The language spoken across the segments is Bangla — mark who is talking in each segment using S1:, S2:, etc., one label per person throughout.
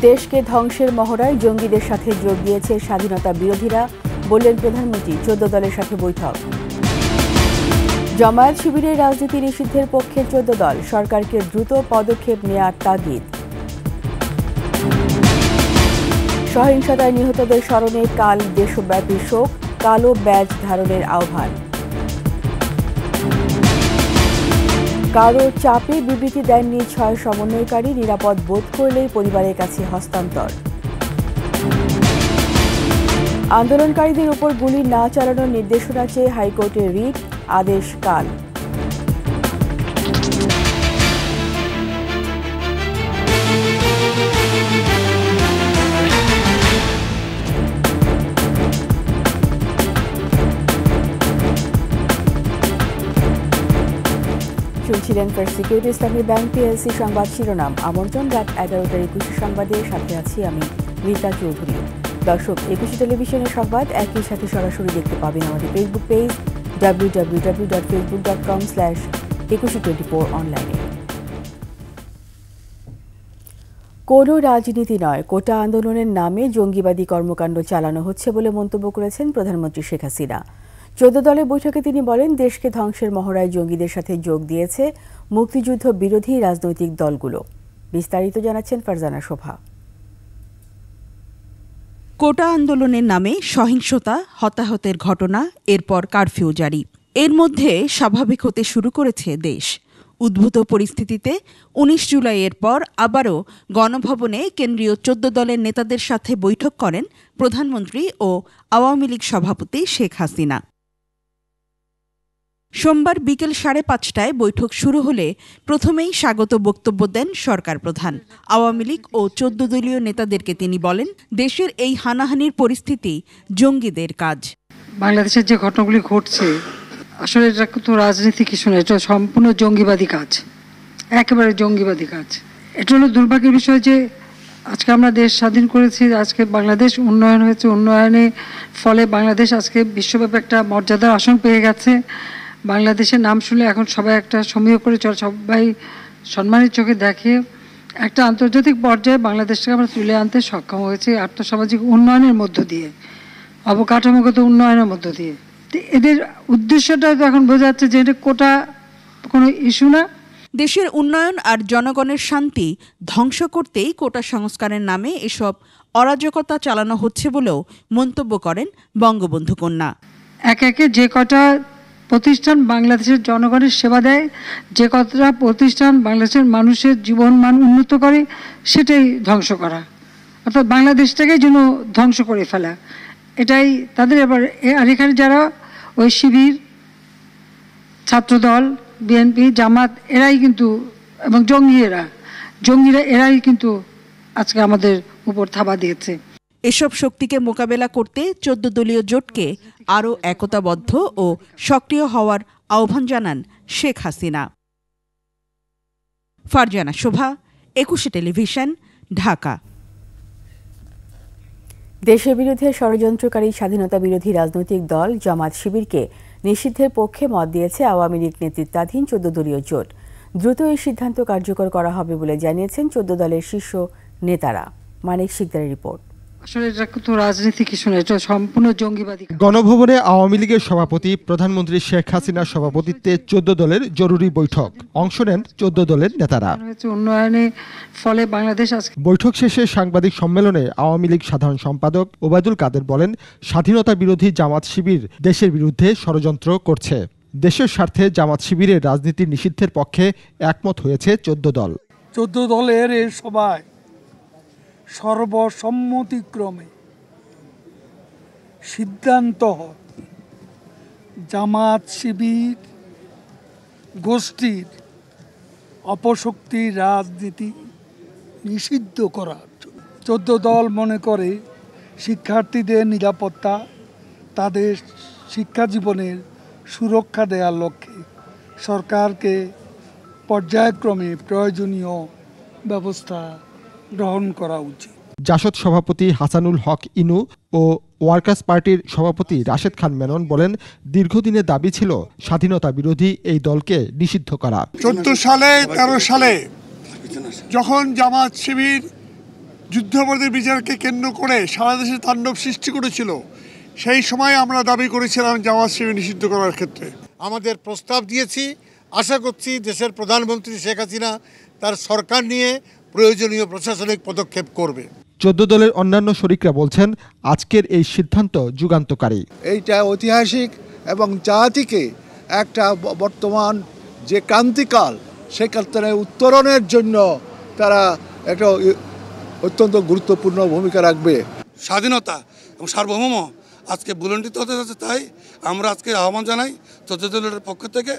S1: দেশকে ধ্বংসের মহড়ায় জঙ্গিদের সাথে যোগ দিয়েছে স্বাধীনতা বিরোধীরা, বললেন প্রধানমন্ত্রী। 14 দলের সাথে বৈঠক। জামায়াত শিবিরের রাজনীতি নিষিদ্ধের পক্ষে 14 দল, সরকারকে দ্রুত পদক্ষেপ নেওয়ার তাগিদ। সহিংসতায় নিহতদের স্মরণে কাল দেশব্যাপী শোক, কালো ব্যাজ ধারণের আহ্বান। কারো চাপে বিবৃতি দেননি 6 সমন্বয়কারী, নিরাপদ বোধ করলেই পরিবারের কাছে হস্তান্তর। আন্দোলনকারীদের উপর গুলি না চালানোর নির্দেশনা চেয়ে হাইকোর্টের রিট, আদেশ কাল। শুনছিলেন ফার্স্ট সিকিউরিটি ইসলামী ব্যাংক পিএলসি সংবাদ শিরোনাম। আমন্ত্রণ রাত 11টার 21 সংবাদের সাথে আছি আমি রীতা চৌধুরী। দর্শক, 21 টেলিভিশনের সংবাদ একই সাথে সরাসরি দেখতে পাবেন আমাদের ফেসবুক পেজ www.facebook.com/2124 অনলাইনে। কোনো রাজনীতি নয়, কোটা আন্দোলনের নামে জঙ্গিবাদী কর্মকাণ্ড চালানো হচ্ছে বলে মন্তব্য করেছেন প্রধানমন্ত্রী শেখ হাসিনা। 14 দলের বৈঠকে তিনি বলেন, দেশকে ধ্বংসের মহড়ায় জঙ্গিদের সাথে যোগ দিয়েছে মুক্তিযুদ্ধ বিরোধী রাজনৈতিক দলগুলো। বিস্তারিত জানাচ্ছেন ফারজানা শোভা।
S2: কোটা আন্দোলনের নামে সহিংসতা, হতাহতের ঘটনা, এরপর কারফিউ জারি। এর মধ্যে স্বাভাবিক হতে শুরু করেছে দেশ। উদ্ভূত পরিস্থিতিতে 19 জুলাইয়ের পর আবারও গণভবনে কেন্দ্রীয় 14 দলের নেতাদের সাথে বৈঠক করেন প্রধানমন্ত্রী ও আওয়ামী লীগ সভাপতি শেখ হাসিনা। সোমবার বিকেল 5:30টায় বৈঠক শুরু হলে প্রথমেই স্বাগত বক্তব্য দেন সরকার প্রধান। আওয়ামী লীগ ও 14 দলীয় নেতাদেরকে তিনি বলেন, দেশের এই হানাহানির পরিস্থিতি জঙ্গিদের কাজ।
S3: বাংলাদেশের যে ঘটনাগুলি ঘটছে, আসলে এটা তো রাজনীতি কিছু না, এটা সম্পূর্ণ জঙ্গিবাদী কাজ, একেবারে জঙ্গিবাদী কাজ। এটা হলো দুর্ভাগ্যের বিষয় যে আজকে আমরা দেশ স্বাধীন করেছি, আজকে বাংলাদেশ উন্নয়ন হয়েছে, উন্নয়নের ফলে বাংলাদেশ আজকে বিশ্বব্যাপী একটা মর্যাদার আসন পেয়ে গেছে। বাংলাদেশের নাম শুনলে এখন সবাই একটা সমীহ করে চলে, সবাই সম্মানের চোখে দেখে। একটা আন্তর্জাতিক পর্যায়ে বাংলাদেশকে আমরা তুলে আনতে সক্ষম হয়েছি আর্থসামাজিক উন্নয়নের মধ্য দিয়ে, অবকাঠামোগত উন্নয়নের মধ্য দিয়ে। এদের উদ্দেশ্যটা তো এখন বোঝা যাচ্ছে যে এটা কোটা কোনো ইস্যু না।
S2: দেশের উন্নয়ন আর জনগণের শান্তি ধ্বংস করতেই কোটা সংস্কারের নামে এসব অরাজকতা চালানো হচ্ছে বলেও মন্তব্য করেন বঙ্গবন্ধু কন্যা।
S3: একে একে যে কটা প্রতিষ্ঠান বাংলাদেশের জনগণের সেবা দেয়, যে কতটা প্রতিষ্ঠান বাংলাদেশের মানুষের জীবন মান উন্নত করে, সেটাই ধ্বংস করা, অর্থাৎ বাংলাদেশটাকে যেন ধ্বংস করে ফেলা, এটাই তাদের। আর এখানে যারা ওই শিবির, ছাত্রদল, বিএনপি, জামাত, এরাই কিন্তু, এবং জঙ্গিরা এরাই কিন্তু আজকে আমাদের উপর থাবা দিয়েছে।
S2: এসব শক্তিকে মোকাবেলা করতে 14 দলীয় জোটকে আরও একতাবদ্ধ ও সক্রিয় হওয়ার আহ্বান জানান শেখ হাসিনা। ফারজানা শোভা, 21 টেলিভিশন, ঢাকা।
S1: দেশের বিরুদ্ধে ষড়যন্ত্রকারী স্বাধীনতা বিরোধী রাজনৈতিক দল জামায়াত শিবিরকে নিষিদ্ধের পক্ষে মত দিয়েছে আওয়ামী লীগ নেতৃত্বাধীন 14 দলীয় জোট। দ্রুত এই সিদ্ধান্ত কার্যকর করা হবে বলে জানিয়েছেন 14 দলের শীর্ষ নেতারা। মানিক শিকদারের রিপোর্ট।
S3: আসলে এটা তো রাজনীতি কিছু না, এটা সম্পূর্ণ জঙ্গিবাদী।
S4: গণভবনে আওয়ামী লীগের সভাপতি প্রধানমন্ত্রী শেখ হাসিনার সভাপতিত্বে 14 দলের জরুরি বৈঠক। অংশ নেন 14 দলের নেতারা।
S3: উন্নয়নের ফলে বাংলাদেশ আজকে।
S4: বৈঠক শেষে সাংবাদিক সম্মেলনে আওয়ামী লীগ সাধারণ সম্পাদক ওবায়দুল কাদের বলেন, স্বাধীনতা বিরোধী জামাত শিবির দেশের বিরুদ্ধে ষড়যন্ত্র করছে। দেশের স্বার্থে জামাত শিবিরের রাজনীতি নিষিদ্ধের পক্ষে একমত হয়েছে 14 দল।
S5: 14 দলের এই সভায় সর্বসম্মতিক্রমে সিদ্ধান্ত হয় জামাত শিবির গোষ্ঠীর অপশক্তির রাজনীতি নিষিদ্ধ করার জন্য। 14 দল মনে করে শিক্ষার্থীদের নিরাপত্তা, তাদের শিক্ষা জীবনের সুরক্ষা দেওয়ার লক্ষ্যে সরকারকে পর্যায়ক্রমে প্রয়োজনীয় ব্যবস্থা গ্রহণ করা উচিত।
S4: জাসদ সভাপতি হাসানুল হক ইনু ও ওয়ার্কার্স পার্টির সভাপতি রাশেদ খান মেনন বলেন, দীর্ঘদিনের দাবি ছিল স্বাধীনতা বিরোধী এই দলকে নিষিদ্ধ করা।
S6: 14 সালে 13 সালে যখন জামাত শিবির যুদ্ধাপরাধের বিচারকে কেন্দ্র করে সারা দেশে তাণ্ডব সৃষ্টি করেছিল, সেই সময় আমরা দাবি করেছিলাম জামাত শিবির নিষিদ্ধ করার ক্ষেত্রে।
S7: আমাদের প্রস্তাব দিয়েছি, আশা করছি দেশের প্রধানমন্ত্রী শেখ হাসিনা তার সরকার নিয়ে প্রয়োজনীয় প্রশাসনিক পদক্ষেপ করবে।
S4: 14 দলের অন্যান্য শরিকরা বলছেন আজকের এই সিদ্ধান্ত যুগান্তকারী।
S8: এইটা ঐতিহাসিক এবং জাতিকে একটা বর্তমান যে ক্রান্তিকাল সেক্ষেত্রে উত্তরণের জন্য তারা একটা অত্যন্ত গুরুত্বপূর্ণ ভূমিকা রাখবে।
S9: স্বাধীনতা এবং সার্বভৌম আজকে বুলন্ডিত হতে যাচ্ছে, তাই আমরা আজকে আহ্বান জানাই 14 দলের পক্ষ থেকে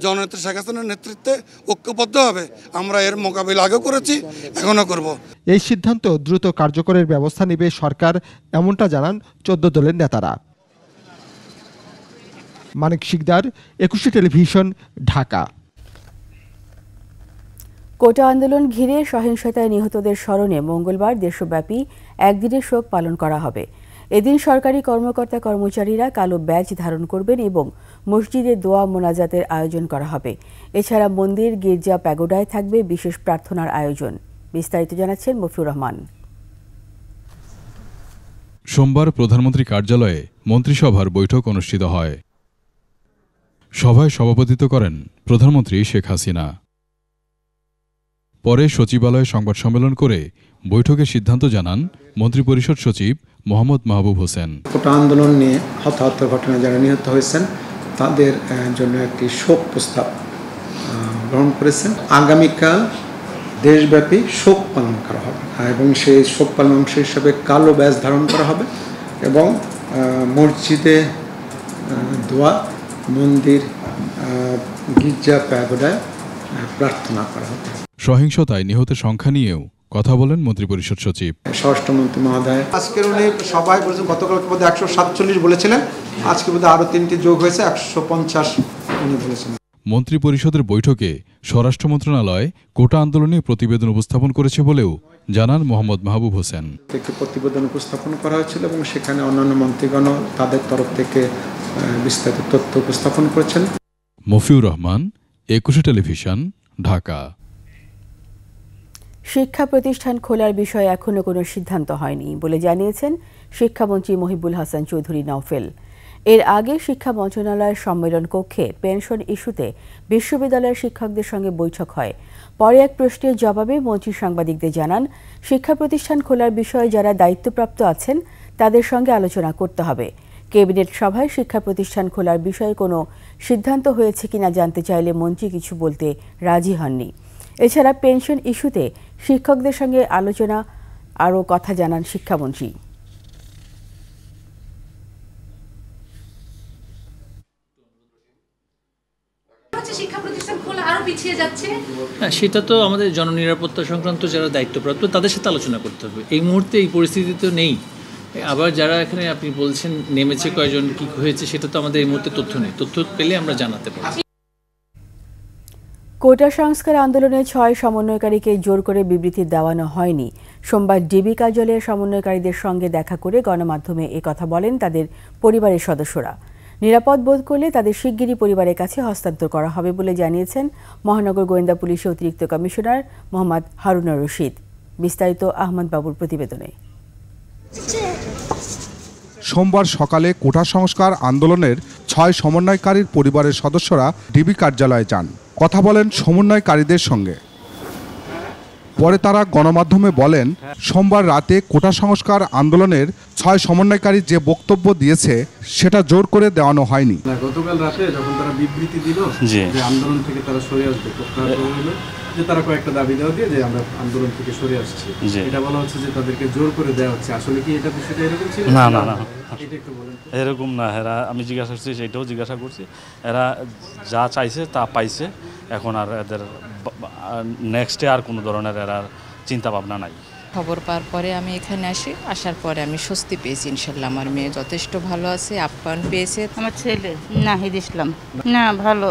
S9: জননেত্রী শেখ হাসিনার নেতৃত্বে ঐক্যবদ্ধভাবে আমরা এর মোকাবিলা আগেও করেছি, এখনও করব।
S4: এই সিদ্ধান্ত দ্রুত কার্যকরের ব্যবস্থা নেবে সরকার, এমনটা জানান 14 দলের নেতারা। মানিক শিকদার, 21 টেলিভিশন, ঢাকা।
S1: কোটা আন্দোলন ঘিরে সহিংসতায় নিহতদের স্মরণে মঙ্গলবার দেশব্যাপী একদিনের শোক পালন করা হবে। এদিন সরকারি কর্মকর্তা কর্মচারীরা কালো ব্যাজ ধারণ করবেন এবং মসজিদে দোয়া মোনাজাতের আয়োজন করা হবে। এছাড়া মন্দির, গির্জা, প্যাগোডায় থাকবে বিশেষ প্রার্থনার আয়োজন। বিস্তারিত জানাচ্ছেন মফিউর রহমান।
S10: সোমবার প্রধানমন্ত্রী কার্যালয়ে মন্ত্রিসভার বৈঠক অনুষ্ঠিত হয়। সভায় সভাপতিত্ব করেন প্রধানমন্ত্রী শেখ হাসিনা। পরে সচিবালয়ে সংবাদ সম্মেলন করে বৈঠকের সিদ্ধান্ত জানান মন্ত্রিপরিষদ সচিব মোহাম্মদ মাহবুব হোসেন।
S11: কোটা আন্দোলন নিয়ে হতাহতের ঘটনায় যারা নিহত হয়েছেন তাদের জন্য একটি শোক প্রস্তাব গ্রহণ করেছেন। আগামীকাল দেশব্যাপী শোক পালন করা হবে এবং সেই শোক পালন অংশ হিসাবে কালো ব্যাজ ধারণ করা হবে এবং মসজিদে দোয়া, মন্দির, গির্জা, প্যাগোডায় প্রার্থনা করা হবে।
S10: সহিংসতায় নিহতের সংখ্যা নিয়েও কথা বলেন মন্ত্রিপরিষদ সচিব।
S11: স্বরাষ্ট্রমন্ত্রী মহোদয় আজকের উনি সবাই বলেছেন, গতকালকে বোধহয় 147 বলেছিলেন, আজকে বোধহয় আরও 3টি যোগ হয়েছে 150 উনি বলেছেন।
S10: মন্ত্রিপরিষদের বৈঠকে স্বরাষ্ট্র মন্ত্রণালয় কোটা আন্দোলনে প্রতিবেদন উপস্থাপন করেছে বলেও জানান মোহাম্মদ মাহবুব হোসেন।
S11: একটি প্রতিবেদন উপস্থাপন করা হয়েছিল এবং সেখানে অন্যান্য মন্ত্রীগণও তাদের তরফ থেকে বিস্তারিত তথ্য উপস্থাপন করেছেন।
S10: মফিউর রহমান, 21 টেলিভিশন, ঢাকা।
S1: শিক্ষা প্রতিষ্ঠান খোলার বিষয়ে এখনো কোনো সিদ্ধান্ত হয়নি বলে জানিয়েছেন শিক্ষামন্ত্রী মহিবুল হাসান চৌধুরী নওফেল। এর আগে শিক্ষা মন্ত্রণালয়ের সম্মেলন কক্ষে পেনশন ইস্যুতে বিশ্ববিদ্যালয়ের শিক্ষকদের সঙ্গে বৈঠক হয়। পরে এক প্রশ্নের জবাবে মন্ত্রী সাংবাদিকদের জানান, শিক্ষা প্রতিষ্ঠান খোলার বিষয়ে যারা দায়িত্বপ্রাপ্ত আছেন তাদের সঙ্গে আলোচনা করতে হবে। ক্যাবিনেট সভায় শিক্ষা প্রতিষ্ঠান খোলার বিষয়ে কোনো সিদ্ধান্ত হয়েছে কিনা জানতে চাইলে মন্ত্রী কিছু বলতে রাজি হননি। এছাড়া পেনশন ইস্যুতে শিক্ষকদের সঙ্গে আলোচনা আরও কথা জানান শিক্ষামন্ত্রী।
S12: শিক্ষা প্রতিষ্ঠান খোলা আরো পিছিয়ে যাচ্ছে,
S13: সেটা তো আমাদের জননিরাপত্তা সংক্রান্ত যারা দায়িত্বপ্রাপ্ত তাদের সাথে আলোচনা করতে হবে। এই মুহূর্তে এই পরিস্থিতি তো নেই। আবার যারা এখানে আপনি বলছেন নেমেছে কয়জন, কি হয়েছে, সেটা তো আমাদের এই মুহূর্তে তথ্য নেই। তথ্য পেলে আমরা জানাতে পারি।
S1: কোটা সংস্কার আন্দোলনে 6 সমন্বয়কারীকে জোর করে বিবৃতি দেওয়ানো হয়নি। সোমবার ডিবি কার্যালয়ের সমন্বয়কারীদের সঙ্গে দেখা করে গণমাধ্যমে একথা বলেন তাদের পরিবারের সদস্যরা। নিরাপদ বোধ করলে তাদের শিগগিরই পরিবারের কাছে হস্তান্তর করা হবে বলে জানিয়েছেন মহানগর গোয়েন্দা পুলিশের অতিরিক্ত কমিশনার মোহাম্মদ হারুনুর রশিদ। বিস্তারিত আহমদ বাবুর প্রতিবেদনে।
S14: সোমবার সকালে কোটা সংস্কার আন্দোলনের 6 সমন্বয়কারীর পরিবারের সদস্যরা ডিবি কার্যালয়ে যান, কথা বলেন সমন্বয়কারীদের সঙ্গে। পরে তারা গণমাধ্যমে বলেন, সোমবার রাতে কোটা সংস্কার আন্দোলনের 6 সমন্বয়কারী যে বক্তব্য দিয়েছে সেটা জোর করে দেওয়ানো হয়নি।
S15: গতকাল রাতে যখন তারা বিবৃতি দিল যে আন্দোলন থেকে তারা সরে আসবে, যে তারা কয়েকটা দাবি দেওয়া দিয়ে যে আমরা আন্দোলন থেকে সরে আসছি, এটা বলা হচ্ছে যে তাদেরকে জোর করে দেওয়া হচ্ছে। আসলে কি এটা বিষয়টা এরকম ছিল?
S16: না না না,
S15: এটা একটু বলেন।
S16: এরকম না। এরা, আমি জিজ্ঞাসা করছি, সেটাও জিজ্ঞাসা করছি, এরা যা চাইছে তা পাইছে। এখন আর এদের নেক্সটে আর কোনো ধরনের এরা চিন্তা ভাবনা নাই।
S17: খবর পাওয়ার পরে আমি এখানে আসি, আসার পরে আমি স্বস্তি পেয়েছি। ইনশাল্লাহ আমার মেয়ে যথেষ্ট ভালো আছে, আপ্যায়ন পেয়েছে।
S18: আমার ছেলে নাহিদ ইসলাম না ভালো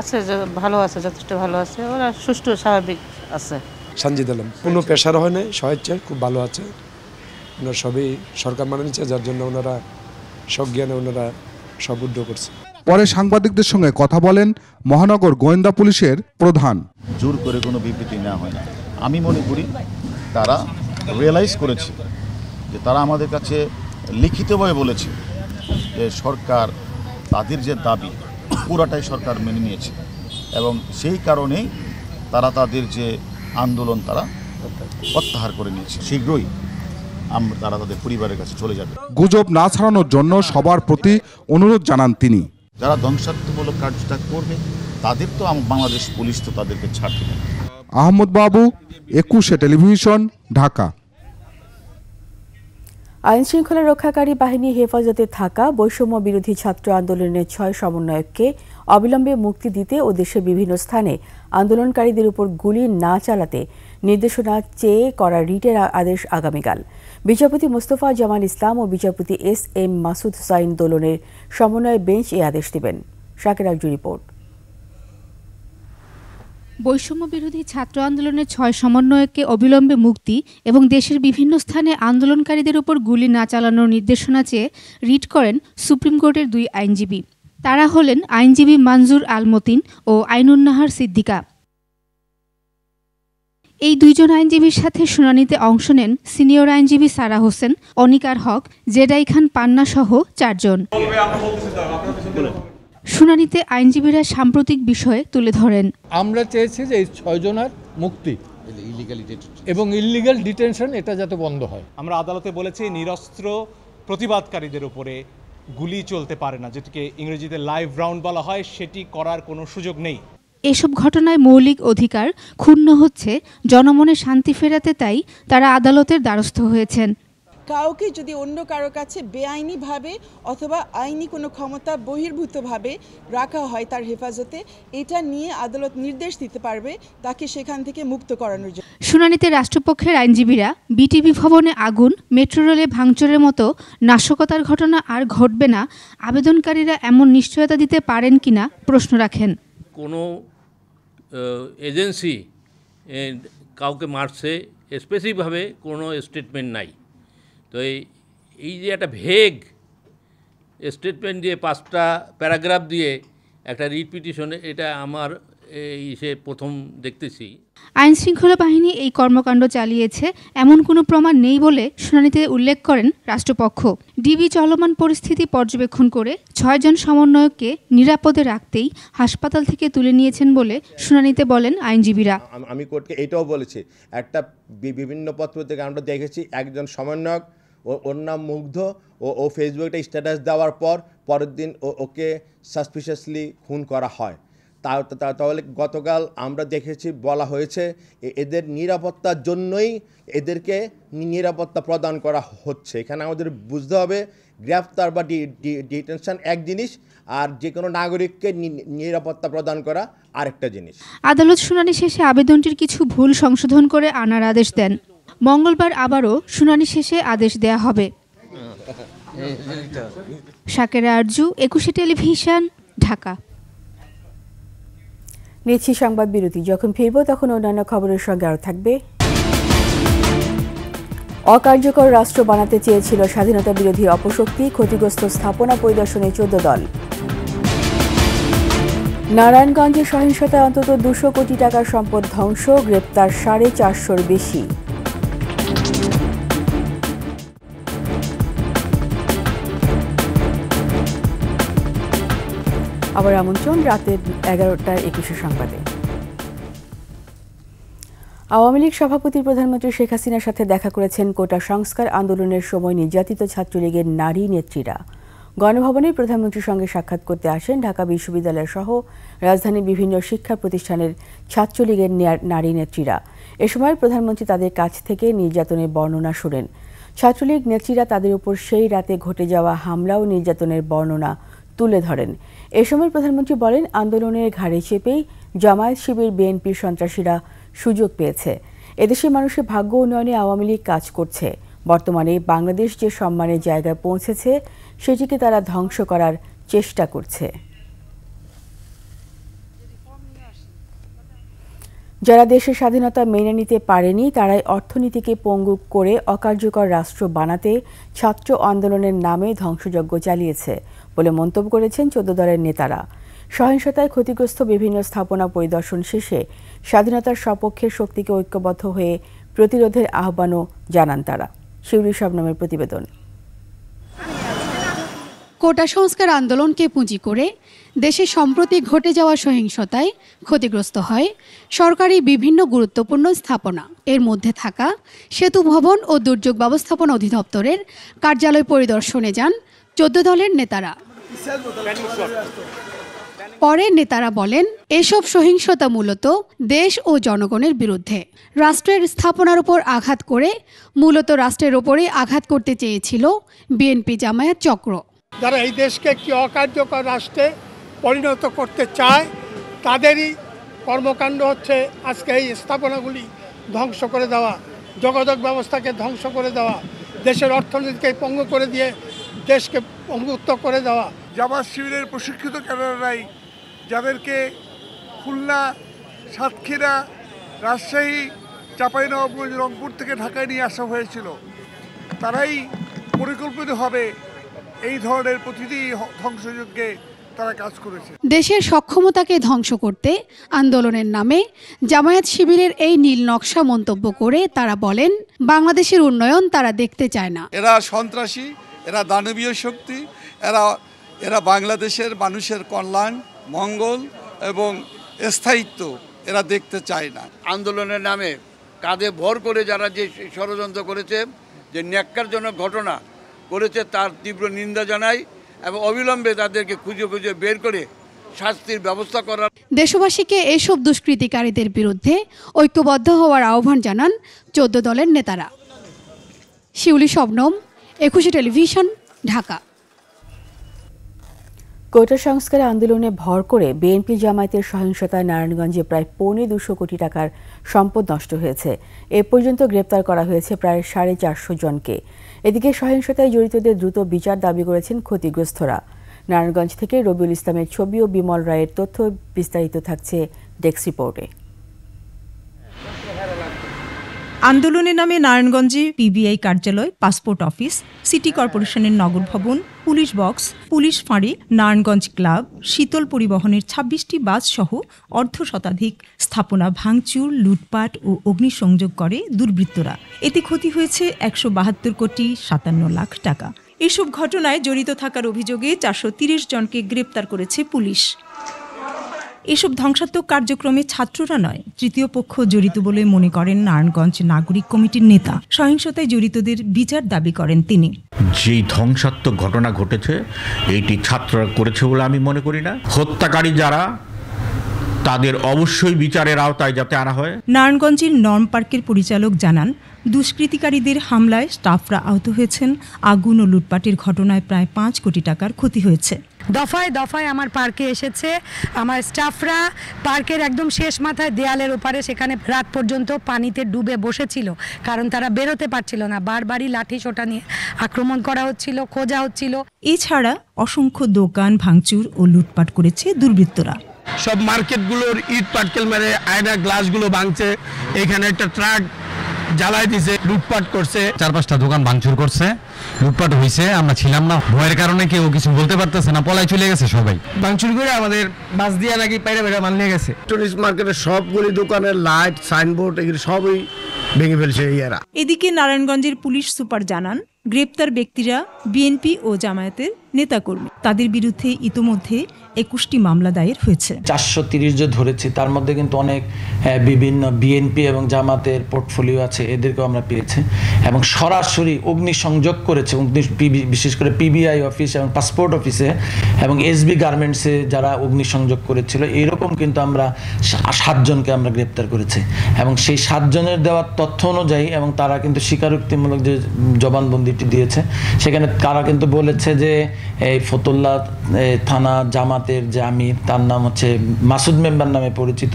S18: আছে, ভালো আছে, যথেষ্ট ভালো আছে, ওরা সুষ্ঠু স্বাভাবিক আছে।
S19: সানজিদ আলম কোনো পেশার হয় নাই, স্বেচ্ছায় খুব ভালো আছে। ওনারা সবই সরকার মানে নিচ্ছে, যার জন্য ওনারা সজ্ঞানে ওনারা সব উদ্যোগ করছে।
S14: পরে সাংবাদিকদের সঙ্গে কথা বলেন মহানগর গোয়েন্দা পুলিশের প্রধান।
S20: জোর করে কোনো বিবৃতি নেওয়া হয় না। আমি মনে করি তারা রিয়েলাইজ করেছি যে তারা আমাদের কাছে লিখিতভাবে বলেছে যে সরকার তাদের যে দাবি পুরাটাই সরকার মেনে নিয়েছে এবং সেই কারণেই তারা তাদের যে আন্দোলন তারা প্রত্যাহার করে নিয়েছে। শীঘ্রই তারা তাদের পরিবারের কাছে চলে যাবে।
S14: গুজব না ছড়ানোর জন্য সবার প্রতি অনুরোধ জানান তিনি।
S20: যারা ধ্বংসাত্মকমূলক কাজটা করবে তাদের তো বাংলাদেশ পুলিশ তো তাদেরকে ছাড় দেবে।
S14: আহমদ বাবু, 21 টেলিভিশন, ঢাকা।
S1: আইন শৃঙ্খলা রক্ষাকারী বাহিনী হেফাজতে থাকা বৈষম্য বিরোধী ছাত্র আন্দোলনের 6 সমন্বয়ককে অবিলম্বে মুক্তি দিতে ও দেশের বিভিন্ন স্থানে আন্দোলনকারীদের উপর গুলি না চালাতে নির্দেশনা চেয়ে করা রিটের আদেশ আগামীকাল। বিচারপতি মোস্তফা জামাল ইসলাম ও বিচারপতি SM মাসুদ হুসাইন দোলনের সমন্বয় বেঞ্চ এই আদেশ দেবেন। শাকের আরজু রিপোর্ট।
S21: বৈষম্য বিরোধী ছাত্র আন্দোলনের 6 সমন্বয়ককে অবিলম্বে মুক্তি এবং দেশের বিভিন্ন স্থানে আন্দোলনকারীদের উপর গুলি না চালানোর নির্দেশনা চেয়ে রিট করেন সুপ্রিম কোর্টের 2 আইনজীবী। তারা হলেন আইনজীবী মানজুর আল মতিন ও আইনুন্নাহার সিদ্দিকা। এই 2 জন আইনজীবীর সাথে শুনানিতে অংশ নেন সিনিয়র আইনজীবী সারা হোসেন, অনিকার হক, জেডাই খান পান্না সহ 4 জন। শুনানিতে আইনজীবীরা সাম্প্রতিক বিষয়ে তুলে ধরেন।
S22: আমরা চেয়েছি যে এই 6 জনের মুক্তি এবং ইলিগাল ডিটেনশন এটা যাতে বন্ধ হয়।
S23: আমরা আদালতে বলেছি নিরস্ত্র প্রতিবাদকারীদের উপরে গুলি চলতে পারে না, যেটিকে ইংরেজিতে লাইভ রাউন্ড বলা হয়, সেটি করার কোনো সুযোগ নেই।
S21: এসব ঘটনায় মৌলিক অধিকার ক্ষুণ্ণ হচ্ছে, জনমনে শান্তি ফেরাতে তাই তারা আদালতের দ্বারস্থ হয়েছেন।
S24: কাউকে যদি অন্য কারো কাছে বেআইনিভাবে অথবা আইনি কোনো ক্ষমতা বহির্ভূতভাবে রাখা হয় তার হেফাজতে, এটা নিয়ে আদালত নির্দেশ দিতে পারবে তাকে সেখান থেকে মুক্ত করানোর জন্য।
S21: শুনানিতে রাষ্ট্রপক্ষের আইনজীবীরা বিটিভি ভবনে আগুন, মেট্রো রেলে ভাঙচুরের মতো নাশকতার ঘটনা আর ঘটবে না, আবেদনকারীরা এমন নিশ্চয়তা দিতে পারেন কিনা প্রশ্ন রাখেন।
S25: কোনো এজেন্সি কাউকে মারছে স্পেসিফিকভাবে কোনো স্টেটমেন্ট নাই, তো এই যে একটা ভেগ স্টেটমেন্ট দিয়ে 5টা প্যারাগ্রাফ দিয়ে একটা রিট পিটিশনে, এটা আমার প্রথম দেখতেছি।
S21: আইন শৃঙ্খলা বাহিনী এই কর্মকাণ্ড চালিয়েছে এমন কোনো প্রমাণ নেই বলে শুনানিতে উল্লেখ করেন রাষ্ট্রপক্ষ। ডিবি চলমান পরিস্থিতি পর্যবেক্ষণ করে 6 জন সমন্বয়ককে নিরাপদে রাখতেই হাসপাতাল থেকে তুলে নিয়েছেন বলে শুনানিতে বলেন আইনজীবীরা।
S26: আমি কোর্টকে এটাও বলেছি, একটা বিভিন্ন পত্র থেকে আমরা দেখেছি একজন সমন্বয়ক, ওর নাম মুগ্ধ, ও ফেসবুকে স্ট্যাটাস দেওয়ার পরের দিন ওকে সাসপিশিয়াসলি খুন করা হয়। তাহলে গতকাল আমরা দেখেছি বলা হয়েছে এদের নিরাপত্তার জন্যই এদেরকে নিরাপত্তা প্রদান করা হচ্ছে। এখানে আমাদের বুঝতে হবে গ্রেফতার বা ডিটেনশন এক জিনিস, আর যে কোনো নাগরিককে নিরাপত্তা প্রদান করা আরেকটা জিনিস।
S21: আদালত শুনানি শেষে আবেদনটির কিছু ভুল সংশোধন করে আনার আদেশ দেন। মঙ্গলবার আবারও শুনানি শেষে আদেশ দেয়া হবে। শাকের আরজু, 21 টেলিভিশন, ঢাকা।
S1: নিচ্ছি সংবাদ বিরতি। যখন ফিরব তখন অন্যান্য খবরের সঙ্গে আরও থাকবে। অকার্যকর রাষ্ট্র বানাতে চেয়েছিল স্বাধীনতা বিরোধী অপশক্তি, ক্ষতিগ্রস্ত স্থাপনা পরিদর্শনে 14 দল। নারায়ণগঞ্জে সহিংসতায় অন্তত 200 কোটি টাকার সম্পদ ধ্বংস, গ্রেপ্তার 450-র বেশি। আবার আমন্ত্রণ রাতের 11টার 21 সংবাদে। আওয়ামী লীগ সভাপতি প্রধানমন্ত্রী শেখ হাসিনার সাথে দেখা করেছেন কোটা সংস্কার আন্দোলনের সময় নির্যাতিত ছাত্রলীগের নারী নেত্রীরা। গণভবনে প্রধানমন্ত্রীর সঙ্গে সাক্ষাৎ করতে আসেন ঢাকা বিশ্ববিদ্যালয় সহ রাজধানীর বিভিন্ন শিক্ষা প্রতিষ্ঠানের ছাত্রলীগের নারী নেত্রীরা। এ সময় প্রধানমন্ত্রী তাদের কাছ থেকে নির্যাতনের বর্ণনা শোনেন। ছাত্রলীগ নেত্রীরা তাদের উপর সেই রাতে ঘটে যাওয়া হামলা ও নির্যাতনের বর্ণনা তুলে ধরেন। এ সময় প্রধানমন্ত্রী বলেন, আন্দোলনের ঘাড়ে চেপেই জামায়াত শিবির বিএনপির সন্ত্রাসীরা সুযোগ পেয়েছে। এদেশের মানুষের ভাগ্য উন্নয়নে আওয়ামী লীগ কাজ করছে। বর্তমানে বাংলাদেশ যে সম্মানের জায়গায় পৌঁছেছে সেটিকে তারা ধ্বংস করার চেষ্টা করছে। যারা দেশের স্বাধীনতা মেনে নিতে পারেনি তারাই অর্থনীতিকে পঙ্গু করে অকার্যকর রাষ্ট্র বানাতে ছাত্র আন্দোলনের নামে ধ্বংসযজ্ঞ চালিয়েছে বলে মন্তব্য করেছেন 14 দলের নেতারা। সহিংসতায় ক্ষতিগ্রস্ত বিভিন্ন স্থাপনা পরিদর্শন শেষে স্বাধীনতার সপক্ষের শক্তিকে ঐক্যবদ্ধ হয়ে প্রতিরোধের আহ্বানও জানান তারা। শিউলি শবনমের প্রতিবেদন।
S21: কোটা সংস্কার আন্দোলনকে পুঁজি করে দেশে সম্প্রতি ঘটে যাওয়া সহিংসতায় ক্ষতিগ্রস্ত হয় সরকারি বিভিন্ন গুরুত্বপূর্ণ স্থাপনা। এর মধ্যে থাকা সেতু ভবন ও দুর্যোগ ব্যবস্থাপনা অধিদপ্তরের কার্যালয় পরিদর্শনে যান 14 দলের নেতারা। পরে নেতারা বলেন, এসব সহিংসতা মূলত দেশ ও জনগণের বিরুদ্ধে। রাষ্ট্রের স্থাপনার উপর আঘাত করে মূলত রাষ্ট্রের ওপরে আঘাত করতে চেয়েছিল বিএনপি জামায়াত চক্র।
S2: যারা এই দেশকে একটি অকার্যকর রাষ্ট্রে পরিণত করতে চায় তাদেরই কর্মকাণ্ড হচ্ছে আজকে এই স্থাপনাগুলি ধ্বংস করে দেওয়া, যোগাযোগ ব্যবস্থাকে ধ্বংস করে দেওয়া, দেশের অর্থনীতিকে পঙ্গু করে দিয়ে দেশকে পঙ্গুত্ব করে দেওয়া।
S3: জামাত শিবিরের প্রশিক্ষিত ক্যাডাররাই যাদেরকে খুলনা, সাতক্ষীরা, রাজশাহী, চাঁপাইনবাবগঞ্জ, রংপুর থেকে ঢাকায় নিয়ে আসা হয়েছিল, তারাই পরিকল্পিতভাবে এই ধরনের প্রতিটি ধ্বংসযজ্ঞে তারা কাজ করেছে।
S21: দেশের সক্ষমতাকে ধ্বংস করতে আন্দোলনের নামে জামায়াত শিবিরের এই নীল নকশা মন্তব্য করে তারা বলেন, বাংলাদেশের উন্নয়ন তারা দেখতে চায় না।
S5: এরা সন্ত্রাসী, এরা দানবীয় শক্তি, এরা বাংলাদেশের মানুষের কল্যাণ, মঙ্গল এবং স্থায়িত্ব এরা দেখতে চায় না।
S6: আন্দোলনের নামে কাঁধে ভর করে যারা যে ষড়যন্ত্র করেছে, যে ন্যাক্কারজনক ঘটনা করেছে, তার তীব্র নিন্দা জানাই এবং অবিলম্বে তাদেরকে খুঁজে খুঁজে বের করে শাস্তির ব্যবস্থা করার।
S21: দেশবাসীকে এসব দুষ্কৃতিকারীদের বিরুদ্ধে ঐক্যবদ্ধ হওয়ার আহ্বান জানান 14 দলের নেতারা। শিউলি শবনম, 21 টেলিভিশন, ঢাকা।
S1: কোটা সংস্কার আন্দোলনে ভর করে বিএনপি জামায়াতের সহিংসতায় নারায়ণগঞ্জে প্রায় 2.25 কোটি টাকার সম্পদ নষ্ট হয়েছে। এ পর্যন্ত গ্রেপ্তার করা হয়েছে প্রায় 450 জনকে। এদিকে সহিংসতায় জড়িতদের দ্রুত বিচার দাবি করেছেন ক্ষতিগ্রস্তরা। নারায়ণগঞ্জ থেকে রবিউল ইসলামের ছবি ও বিমল রায়ের তথ্য। বিস্তারিত থাকছে ডেস্ক রিপোর্টে।
S7: আন্দোলনের নামে নারায়ণগঞ্জে পিবিআই কার্যালয়, পাসপোর্ট অফিস, সিটি কর্পোরেশনের নগর ভবন, পুলিশ বক্স, পুলিশ ফাঁড়ি, নারায়ণগঞ্জ ক্লাব, শীতল পরিবহনের 26টি বাস সহ অর্ধশতাধিক স্থাপনা ভাঙচুর, লুটপাট ও অগ্নিসংযোগ করে দুর্বৃত্তরা। এতে ক্ষতি হয়েছে 172 কোটি 57 লাখ টাকা। এসব ঘটনায় জড়িত থাকার অভিযোগে 430 জনকে গ্রেপ্তার করেছে পুলিশ। এসব ধ্বংসাত্মক কার্যক্রমে ছাত্ররা নয়, তৃতীয় পক্ষ জড়িত বলে মনে করেন নারায়ণগঞ্জ নাগরিক কমিটির নেতা। সহিংসতায় জড়িতদের বিচার দাবি করেন তিনি।
S8: যেই ধ্বংসাত্মক ঘটনা ঘটেছে এইটি ছাত্ররা করেছে বলে আমি মনে করি না। হত্যাকারী যারা, তাদের অবশ্যই বিচারের আওতায় যাতে আনা হয়।
S7: নারায়ণগঞ্জের নর্ম পার্কের পরিচালক জানান, দুষ্কৃতিকারীদের হামলায় স্টাফরা আহত হয়েছেন। আগুন ও লুটপাটের ঘটনায় প্রায় 5 কোটি টাকার ক্ষতি হয়েছে।
S27: দফায় দফায় আমার পার্কে এসেছে, আমার স্টাফরা পার্কের একদম শেষ মাথায় দেয়ালের ওপারে সেখানে রাত পর্যন্ত পানিতে ডুবে বসেছিল, কারণ তারা বেরোতে পারছিল না। বারবারই লাঠি সোটা নিয়ে আক্রমণ করা হচ্ছিল, খোঁজা হচ্ছিল।
S7: এছাড়া অসংখ্য দোকান ভাঙচুর ও লুটপাট করেছে দুর্বৃত্তরা।
S28: সব মার্কেটগুলোর ইট পাটকেল মেরে আয়না গ্লাসগুলো ভাঙছে, এখানে একটা ট্রাক জ্বালাই দিছে, লুটপাট করছে,
S29: 4-5টা দোকান ভাঙচুর করছে, লুটপাট হয়েছে। আমরা ছিলাম না, ভয়ের কারণে কেউ কিছু বলতে পারতেছে না, পলাই চলে গেছে সবাই।
S28: ভাঙচুর করে আমাদের বাস দিয়ে নাকি পাইরা পাইরা মাল নিয়ে গেছে। টুরিস্ট মার্কেটের সবগুলি দোকানের লাইট, সাইনবোর্ড এগুলো সবই ভেঙে ফেলছে এরা।
S7: এদিকে নারায়ণগঞ্জের পুলিশ সুপার জানান, গ্রেপ্তার ব্যক্তিরা বিএনপি ও জামায়াতের নেতাকর্মী। তাদের বিরুদ্ধে ইতোমধ্যে 21টি মামলা দায়ের হয়েছে।
S30: 430 যে ধরেছি তার মধ্যে কিন্তু অনেক বিভিন্ন বিএনপি এবং জামাতের পোর্টফোলিও আছে, এদেরকেও আমরা পেয়েছি এবং সরাসরি অগ্নিসংযোগ করেছে। বিশেষ করে পিবিআই অফিস এবং পাসপোর্ট অফিসে এবং এসবি গার্মেন্টসে যারা অগ্নিসংযোগ করেছিল, এইরকম কিন্তু আমরা 7 জনকে আমরা গ্রেপ্তার করেছি এবং সেই 7 জনের দেওয়ার তথ্য অনুযায়ী এবং তারা কিন্তু স্বীকারোক্তিমূলক যে জবানবন্দিটি দিয়েছে, সেখানে তারা কিন্তু বলেছে যে এই ফতুল্লা থানা জামাতের যে আমির, তার নাম হচ্ছে মাসুদ মেম্বার নামে পরিচিত,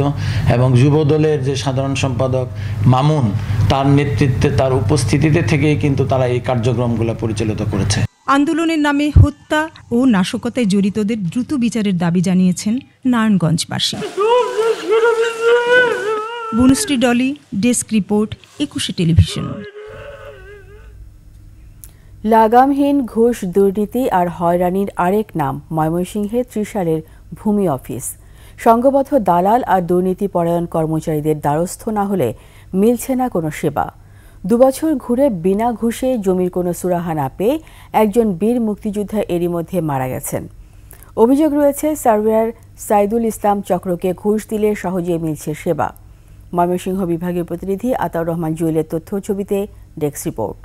S30: এবং যুব দলের যে সাধারণ সম্পাদক মামুন, তার নেতৃত্বে, তার উপস্থিতিতে থেকেই কিন্তু তারা এই কার্যক্রমগুলো পরিচালিত করেছে।
S7: আন্দোলনের নামে হত্যা ও নাশকতায় জড়িতদের দ্রুত বিচারের দাবি জানিয়েছেন নারায়ণগঞ্জবাসী। Banasree Dolly, desk report, 21 television.
S1: লাগামহীন ঘুষ, দুর্নীতি আর হয়রানির আরেক নাম ময়মনসিংহে ত্রিশালের ভূমি অফিস। সংঘবদ্ধ দালাল আর দুর্নীতি পরায়ণ কর্মচারীদের দ্বারস্থ না হলে মিলছে না কোনো সেবা। 2 বছর ঘুরে বিনা ঘুষে জমির কোনো সুরাহা না পেয়ে একজন বীর মুক্তিযোদ্ধা এরই মধ্যে মারা গেছেন। অভিযোগ রয়েছে সার্ভেয়ার সাইদুল ইসলাম চক্রকে ঘুষ দিলে সহজে মিলছে সেবা। ময়মনসিংহ বিভাগীয় প্রতিনিধি আতাউর রহমান জুয়েলের তথ্য ছবিতে ডেস্ক রিপোর্ট।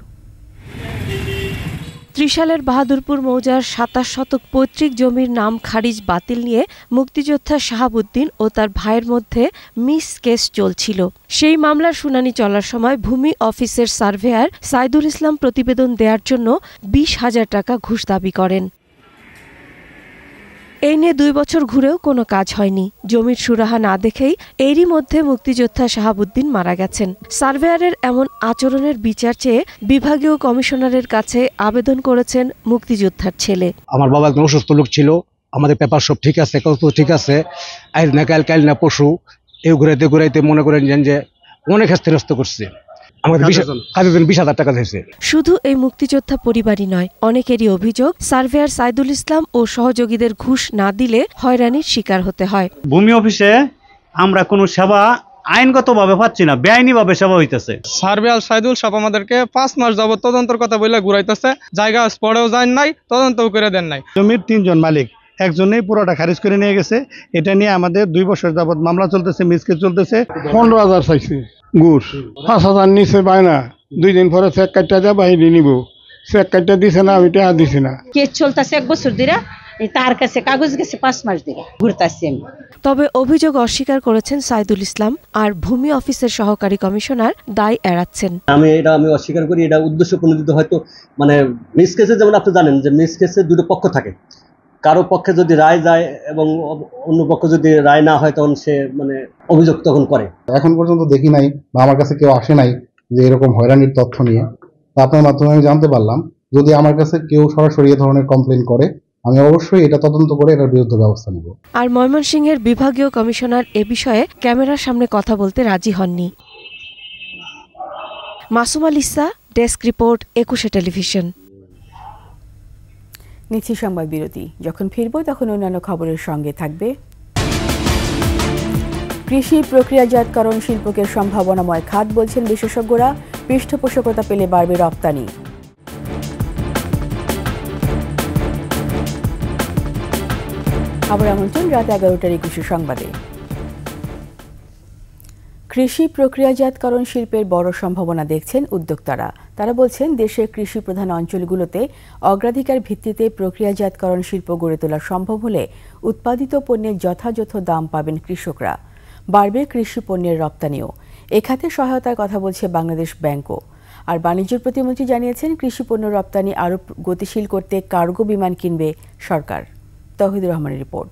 S4: ত্রিশালের বাহাদুরপুর মৌজার 27 শতক পৈতৃক জমির নাম খারিজ বাতিল নিয়ে মুক্তিযোদ্ধা শাহাবুদ্দিন ও তার ভাইয়ের মধ্যে মিস কেস চলছিল। সেই মামলার শুনানি চলার সময় ভূমি অফিসের সার্ভেয়ার সাইদুল ইসলাম প্রতিবেদন দেওয়ার জন্য 20,000 টাকা ঘুষ দাবি করেন। এই নিয়ে 2 বছর ঘুরেও কোনো কাজ হয়নি। জমির সুরাহা না দেখেই এরই মধ্যে মুক্তিযোদ্ধা শাহাবুদ্দিন মারা গেছেন। সার্ভেয়ারের এমন আচরণের বিচার চেয়ে বিভাগীয় কমিশনারের কাছে আবেদন করেছেন মুক্তিযোদ্ধার ছেলে।
S9: আমার বাবা একজন অসুস্থ লোক ছিল, আমাদের পেপার সব ঠিক আছে, কত ঠিক আছে, আজ না কাল না পশু এই ঘুরাইতে মনে করেন যে অনেক হেস্তনেস্ত করছে। আমাদের 20,000 টাকা দিয়েছে।
S4: শুধু এই মুক্তিযোদ্ধা পরিবারই নয়, অনেকেরই অভিযোগ সার্ভেয়ার সাইদুল ইসলাম ও সহযোগীদের ঘুষ না দিলে হয়রানির শিকার হতে হয়।
S10: ভূমি অফিসে আমরা কোনো সেবা আইনগতভাবে পাচ্ছি না, বেআইনিভাবে সেবা হইতেছে।
S11: সার্ভেয়ার সাইদুল সাহেব আমাদেরকে 5 মাস যাবত তদন্তের কথা বলে ঘুরাইতেছে, জায়গা স্পটেও যান নাই, তদন্তও করে দেন নাই।
S10: জমির 3 জন মালিক, একজনেই পুরোটা খারিজ করে নিয়ে গেছে। এটা নিয়ে আমাদের 2 বছর যাবত মামলা চলতেছে, মিসকেস চলতেছে।
S12: 15,000 চাইছে ঘুষ, 5,000 নিচে পায় না। 2 দিন পরে চেক কাটটা যা বাহিনী নিব, চেক কাটটা দিছে না, আমি টাকা দিছি না।
S13: কেস চলতেছে 1 বছর ধরে, তার কাছে কাগজ গেছে 5 মাস ধরে ঘুরতাছি আমি।
S4: তবে অভিযোগ অস্বীকার করেছেন সাইদুল ইসলাম, আর ভূমি অফিসের সহকারী কমিশনার দায় এড়াচ্ছেন।
S15: আমি অস্বীকার করি, এটা উদ্দেশ্য প্রণোদিত। হয়তো মিস কেসে যেমন আপনি জানেন যে মিস কেসে 2টো পক্ষ থাকে, কারো পক্ষে যদি রায় যায় এবং অন্য পক্ষ যদি রায় না হয় তখন সে অভিযোগ তখন করে।
S16: এখন পর্যন্ত দেখি নাই বা আমার কাছে কেউ আসে নাই যে এরকম হয়রানির তথ্য নিয়ে। আপনার মাধ্যমে আমি জানতে পারলাম, যদি আমার কাছে কেউ সরাসরি এ ধরনের কমপ্লেন করে আমি অবশ্যই এটা তদন্ত করে এটার বিরুদ্ধে ব্যবস্থা নেব।
S4: আর ময়মনসিংহের বিভাগীয় কমিশনার এ বিষয়ে ক্যামেরার সামনে কথা বলতে রাজি হননি। Masuma Lisa, desk report, 21 television.
S1: নিচ্ছি সংবাদ বিরতি। যখন ফিরব তখন অন্যান্য খবরের সঙ্গে থাকবে। কৃষি প্রক্রিয়াজাতকরণ শিল্পকে সম্ভাবনাময় খাত বলছেন বিশেষজ্ঞরা, পৃষ্ঠপোষকতা পেলে বাড়বে রপ্তানি। আবার আমন্ত্রণ রাত 11টার 21 সংবাদে। কৃষি প্রক্রিয়াজাতকরণ শিল্পের বড় সম্ভাবনা দেখছেন উদ্যোক্তারা। তারা বলছেন, দেশের কৃষি প্রধান অঞ্চলগুলোতে অগ্রাধিকার ভিত্তিতে প্রক্রিয়াজাতকরণ শিল্প গড়ে তোলা সম্ভব হলে উৎপাদিত পণ্যের যথাযথ দাম পাবেন কৃষকরা। বাড়বে কৃষি পণ্যের রপ্তানিও। এ খাতে সহায়তার কথা বলছে বাংলাদেশ ব্যাংকও। আর বাণিজ্য প্রতিমন্ত্রী জানিয়েছেন, কৃষি পণ্য রপ্তানি আরও গতিশীল করতে কার্গো বিমান কিনবে সরকার। তৌহিদুর রহমানের রিপোর্ট।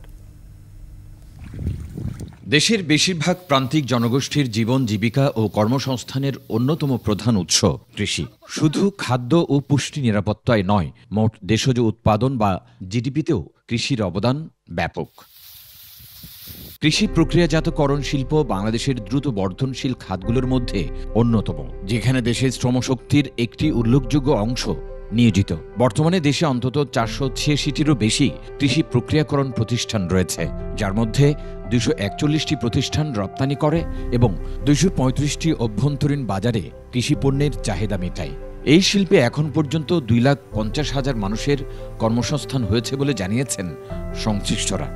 S17: দেশের বেশিরভাগ প্রান্তিক জনগোষ্ঠীর জীবন জীবিকা ও কর্মসংস্থানের অন্যতম প্রধান উৎস কৃষি। শুধু খাদ্য ও পুষ্টি নিরাপত্তায় নয়, মোট দেশজ উৎপাদন বা জিডিপিতেও কৃষির অবদান ব্যাপক। কৃষি প্রক্রিয়াজাতকরণ শিল্প বাংলাদেশের দ্রুত বর্ধনশীল খাতগুলোর মধ্যে অন্যতম, যেখানে দেশের শ্রমশক্তির একটি উল্লেখযোগ্য অংশ নিয়োজিত। বর্তমানে দেশে অন্তত 486টিরও বেশি কৃষি প্রক্রিয়াকরণ প্রতিষ্ঠান রয়েছে, যার মধ্যে 241টি প্রতিষ্ঠান রপ্তানি করে এবং 235টি অভ্যন্তরীণ বাজারে কৃষি পণ্যের চাহিদা মেটায়। এই শিল্পে এখন পর্যন্ত 2,50,000 মানুষের কর্মসংস্থান হয়েছে বলে জানিয়েছেন সংশ্লিষ্টরা।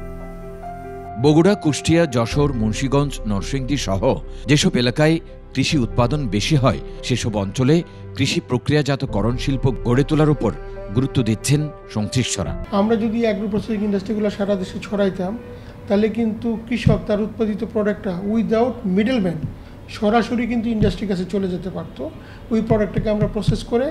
S17: বগুড়া, কুষ্টিয়া, যশোর, মুন্সিগঞ্জ, নরসিংদী সহ যেসব এলাকায় কৃষি উৎপাদন বেশি হয় সেসব অঞ্চলে কৃষি প্রক্রিয়াজাতকরণ শিল্প গড়ে তোলার উপর গুরুত্ব দিচ্ছেন সংশ্লিষ্টরা।
S2: আমরা যদি অ্যাগ্রো প্রসেসিং ইন্ডাস্ট্রিগুলো সারা দেশে ছড়াইতাম, তাহলে কিন্তু কৃষক তার উৎপাদিত প্রোডাক্টটা উইদাউট মিডলম্যান সরাসরি কিন্তু ইন্ডাস্ট্রির কাছে চলে যেতে পারত। ওই প্রোডাক্টটাকে আমরা প্রসেস করে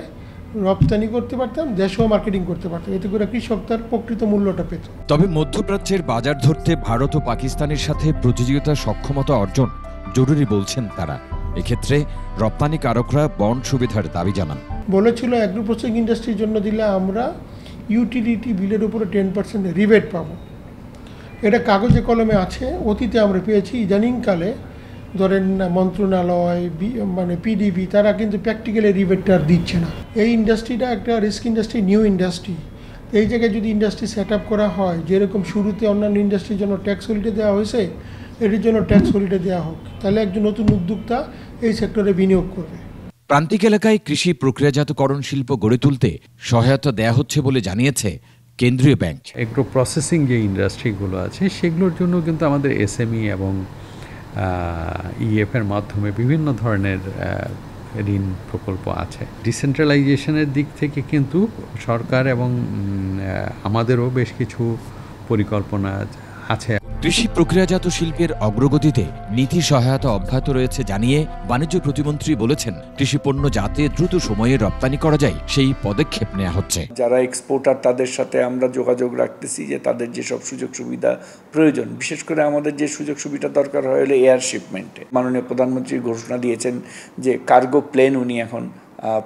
S2: রপ্তানি করতে পারতাম, দেশেও মার্কেটিং করতে পারতাম, এতে করে কৃষক তার প্রকৃত মূল্যটা পেত।
S17: তবে মধ্যপ্রাচ্যের বাজার ধরতে ভারত ও পাকিস্তানের সাথে প্রতিযোগিতা সক্ষমতা অর্জন জরুরি বলছেন তারা। এক্ষেত্রে রপ্তানিকারকরা বন্ড সুবিধার দাবি জানান।
S2: বলেছিল অ্যাগ্রো প্রসেসিং ইন্ডাস্ট্রির জন্য দিলে আমরা ইউটিলিটি বিলের উপরে 10% রিবেট পাবো। এটা কাগজে কলমে আছে, অতীতে আমরা পেয়েছি। ইদানিংকালে ধরেন মন্ত্রণালয় পিডিবি তারা কিন্তু প্র্যাকটিক্যালি রিবেটটা আর দিচ্ছে না। এই ইন্ডাস্ট্রিটা একটা রিস্ক ইন্ডাস্ট্রি, নিউ ইন্ডাস্ট্রি। এই জায়গায় যদি ইন্ডাস্ট্রি সেট আপ করা হয়, যেরকম শুরুতে অন্যান্য ইন্ডাস্ট্রির জন্য ট্যাক্স হলিডে দেওয়া হয়েছে, এটির জন্য ট্যাক্স হলিডে দেওয়া হোক, তাহলে একজন নতুন উদ্যোক্তা এই সেক্টরে বিনিয়োগ করবে।
S17: প্রান্তিক এলাকায় কৃষি প্রক্রিয়াজাতকরণ শিল্প গড়ে তুলতে সহায়তা দেয়া হচ্ছে বলে জানিয়েছে কেন্দ্রীয় ব্যাংক।
S3: এগ্রো প্রসেসিং যে ইন্ডাস্ট্রিগুলো আছে সেগুলোর জন্য কিন্তু আমাদের এসএমই এবং ইএফের মাধ্যমে বিভিন্ন ধরনের ঋণ প্রকল্প আছে। ডিসেন্ট্রালাইজেশনের দিক থেকে কিন্তু সরকার এবং আমাদেরও বেশ কিছু পরিকল্পনা আছে।
S17: কৃষি প্রক্রিয়াজাত শিল্পের অগ্রগতিতে নীতি সহায়তা অব্যাহত রয়েছে জানিয়ে বাণিজ্য প্রতিমন্ত্রী বলেছেন, কৃষি পণ্য যাতে দ্রুত সময়ে রপ্তানি করা যায় সেই পদক্ষেপ নেওয়া হচ্ছে।
S14: যারা এক্সপোর্টার তাদের সাথে আমরা যোগাযোগ রাখতেছি যে তাদের যেসব সুযোগ সুবিধা প্রয়োজন, বিশেষ করে আমাদের যে সুযোগ সুবিধা দরকার হয় হলো এয়ার শিপমেন্টে। মাননীয় প্রধানমন্ত্রী ঘোষণা দিয়েছেন যে কার্গো প্লেন উনি এখন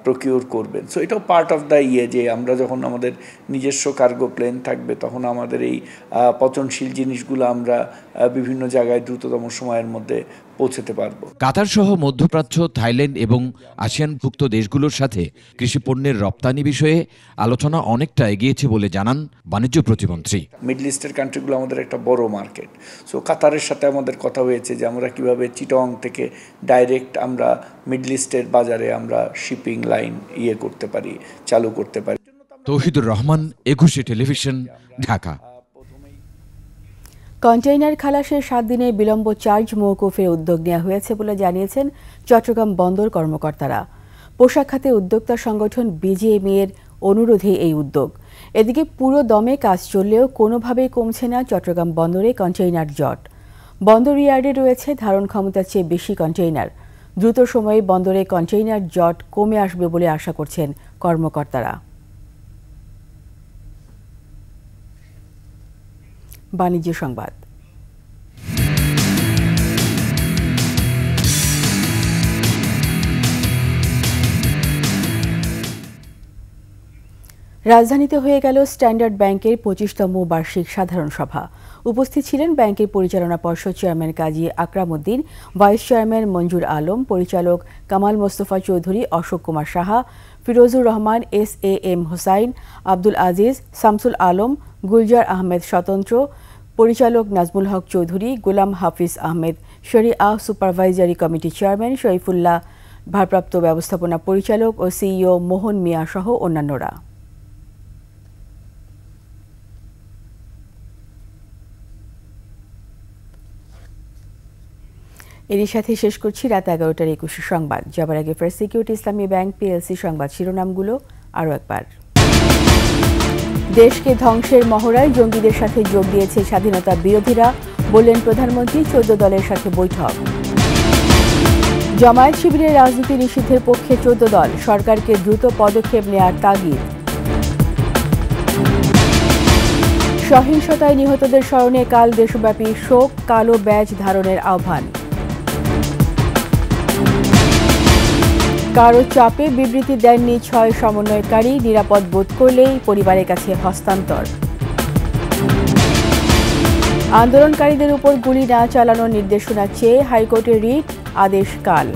S14: প্রকিউর করবেন। সো এটাও পার্ট অফ দ্য যে আমরা যখন আমাদের নিজস্ব কার্গো প্লেন থাকবে তখন আমাদের এই পচনশীল জিনিসগুলো আমরা বিভিন্ন জায়গায় দ্রুততম সময়ের মধ্যে পৌঁছতে পারব।
S17: কাতার সহ মধ্যপ্রাচ্য, থাইল্যান্ড এবং আসিয়ানভুক্ত দেশগুলোর সাথে কৃষি পণ্যের রপ্তানি বিষয়ে আলোচনা অনেকটা এগিয়েছে বলে জানান বাণিজ্য প্রতিমন্ত্রী।
S14: মিডল ইস্টের কান্ট্রিগুলো আমাদের একটা বড় মার্কেট। সো কাতারের সাথে আমাদের কথা হয়েছে যে আমরা কিভাবে চিটং থেকে ডাইরেক্ট আমরা মিডল ইস্টের বাজারে আমরা শিপিং লাইন করতে পারি, চালু করতে পারি।
S17: তৌহিদুর রহমান, একুশে টেলিভিশন, ঢাকা।
S1: কন্টেইনার খালাসের 7 দিনের বিলম্ব চার্জ মওকুফের উদ্যোগ নেওয়া হয়েছে বলে জানিয়েছেন চট্টগ্রাম বন্দর কর্মকর্তারা। পোশাক খাতে উদ্যোক্তা সংগঠন বিজিএমই এর অনুরোধে এই উদ্যোগ। এদিকে পুরো দমে কাজ চললেও কোনোভাবেই কমছে না চট্টগ্রাম বন্দরে কন্টেইনার জট। বন্দর ইয়ার্ডে রয়েছে ধারণ ক্ষমতার চেয়ে বেশি কন্টেইনার। দ্রুত সময়ে বন্দরে কন্টেইনার জট কমে আসবে বলে আশা করছেন কর্মকর্তারা। বাণিজ্য সংবাদ। রাজধানীতে হয়ে গেল স্ট্যান্ডার্ড ব্যাংকের 25তম বার্ষিক সাধারণ সভা। উপস্থিত ছিলেন ব্যাংকের পরিচালনা পর্ষদ চেয়ারম্যান কাজী আকরাম উদ্দিন, ভাইস চেয়ারম্যান মঞ্জুর আলম, পরিচালক কামাল মোস্তফা চৌধুরী, অশোক কুমার সাহা, ফিরোজুর রহমান, SAM হোসাইন, আব্দুল আজিজ, শামসুল আলম, গুলজার আহমেদ স্বতন্ত্র, পরিচালক নাজমুল হক চৌধুরী, গোলাম হাফিজ আহমেদ, শরিয়া সুপারভাইজারি কমিটি চেয়ারম্যান শরীফুল্লাহ, ভারপ্রাপ্ত ব্যবস্থাপনা পরিচালক ও CEO মোহন মিয়া সহ অন্যান্যরা। এরই সাথে শেষ করছি রাত 11টার 21 সংবাদ। যাবার আগে ফার্স্ট সিকিউরিটি ইসলামী ব্যাংক PLC সংবাদ শিরোনামগুলো আরও একবার। দেশকে ধ্বংসের মহড়ায় জঙ্গিদের সাথে যোগ দিয়েছে স্বাধীনতা বিরোধীরা, বললেন প্রধানমন্ত্রী। 14 দলের সাথে বৈঠক। জামায়াত শিবিরের রাজনীতি নিষিদ্ধের পক্ষে 14 দল, সরকারকে দ্রুত পদক্ষেপ নেয়ার তাগিদ। সহিংসতায় নিহতদের স্মরণে কাল দেশব্যাপী শোক, কালো ব্যাজ ধারণের আহ্বান। কারো চাপে বিবৃতি দেননি 6 সমন্বয়কারী, নিরাপদ বোধ করলেই পরিবারের কাছে হস্তান্তর। আন্দোলনকারীদের উপর গুলি না চালানোর নির্দেশনা চেয়ে হাইকোর্টের রিট, আদেশ কাল।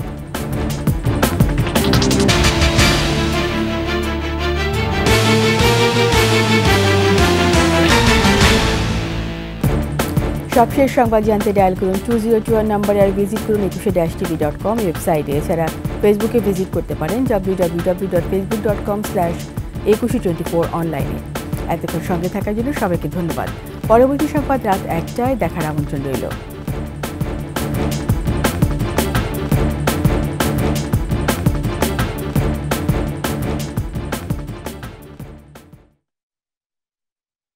S1: সবশেষ সংবাদ জানতে ডায়াল করুন 2021 নম্বরে আর ভিজিট করুন 21-tv.com ওয়েবসাইটে। এছাড়া ফেসবুকে ভিজিট করতে পারেন www.facebook.com/2124 অনলাইনে। এতক্ষণ সঙ্গে থাকার জন্য সবাইকে ধন্যবাদ। পরবর্তী সংবাদ রাত 1টায় দেখার আমন্ত্রণ রইল।